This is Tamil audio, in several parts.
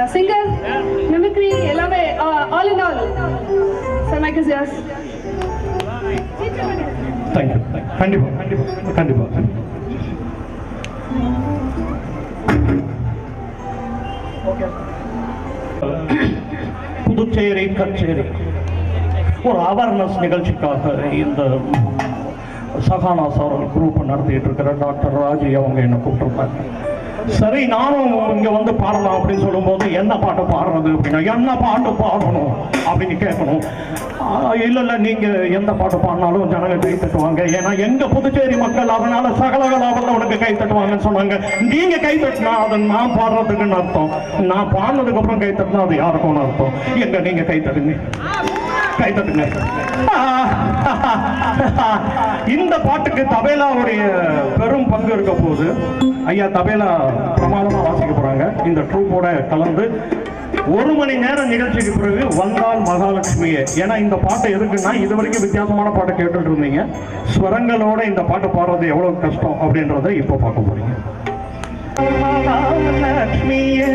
சிங்கர், மிமிக்ரி எல்லாமே all in all. Sir mike is yours. Thank you. கண்டிப்பா கண்டிப்பா கண்டிப்பா. புதுச்சேரி கச்சேரி ஒரு அவேர்னஸ் நிகழ்ச்சிக்காக இந்த சகானாஸ் அவர்கள் குரூப் நடத்திட்டு இருக்கிற டாக்டர் ராஜி அவங்க என்ன கூப்பிட்டுருப்பாங்க. சரி, நானும் இங்கே வந்து பாடலாம் அப்படின்னு சொல்லும்போது என்ன பாட்டு பாடுறது அப்படின்னா, என்ன பாட்டு பாடணும் அப்படின்னு கேட்கணும். இல்லை நீங்கள் எந்த பாட்டு பாடினாலும் ஜனங்க கை தட்டுவாங்க, ஏன்னா எங்கள் புதுச்சேரி மக்கள் அதனால சகலகலாவில் உனக்கு கை தட்டுவாங்கன்னு சொன்னாங்க. நீங்கள் கை தட்டினா அது நான் பாடுறதுக்குன்னு அர்த்தம், நான் பாடினதுக்கு அப்புறம் கை தட்டினா அது யாருக்கும்னு அர்த்தம். எங்க நீங்கள் கை தட்டுங்க, கை தட்டுங்க. இந்த பாட்டுக்கு தபேலாவுடைய பெரும் பங்கு இருக்க போது ஐயா தபேலா பிரமாதமா வாசிக்க போறாங்க. இந்த ட்ரூப்போட கலந்து 1 மணி நேரம் நிகழ்ச்சிக்கு பிறகு வந்தால் மகாலட்சுமியே. ஏன்னா இந்த பாட்டு எதுக்குன்னா, இது வரைக்கும் வித்தியாசமான பாட்டை கேட்டுட்டு இருந்தீங்க. ஸ்வரங்களோட இந்த பாட்டு பாடுறது எவ்வளவு கஷ்டம் அப்படின்றத இப்போ பார்க்க போறீங்க. மகாலட்சுமியே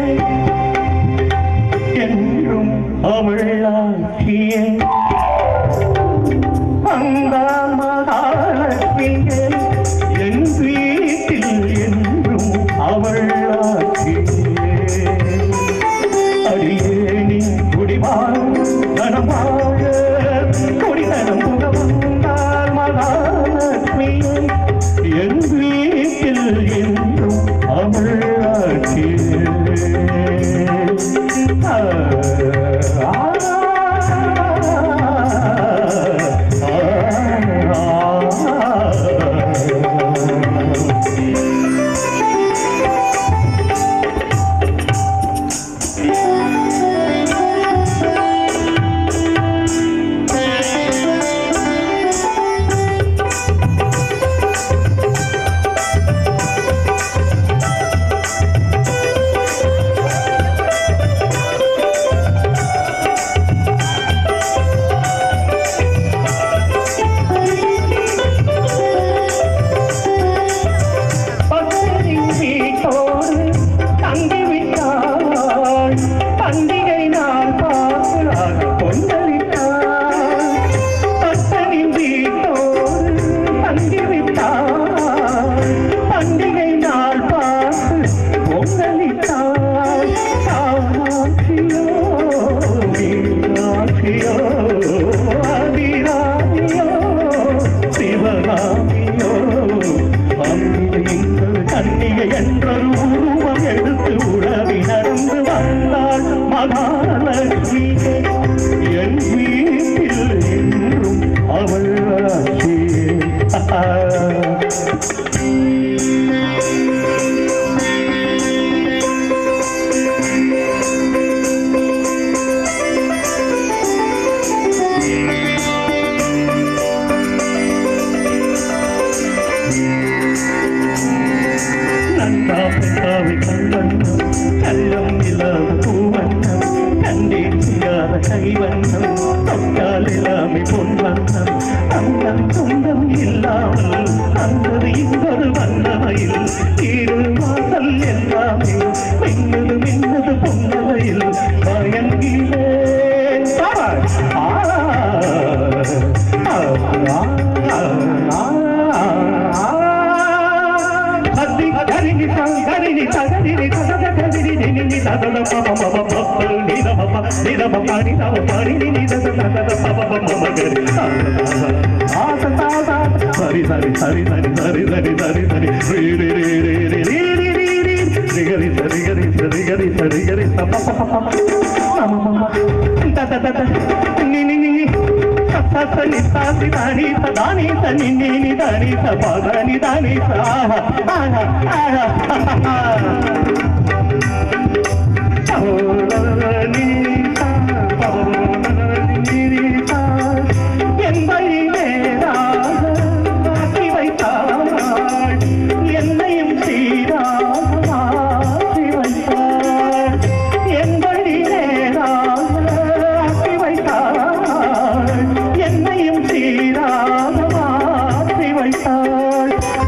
என்றும் அவளாட்சியே, வந்தால் மகாலட்சுமியே என் வீட்டில் என்றும் அவளாட்சியே. அடியேனி குடிவாழ் கனவாழ குடிதனம் புக வந்தால் மகாலட்சுமியே என் வீட்டில் என்றும் அவளாட்சியே.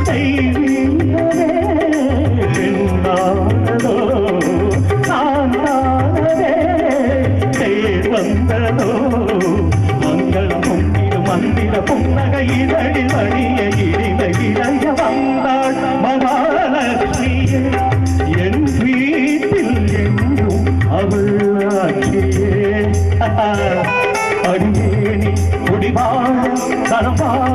தெய்வீகமே வா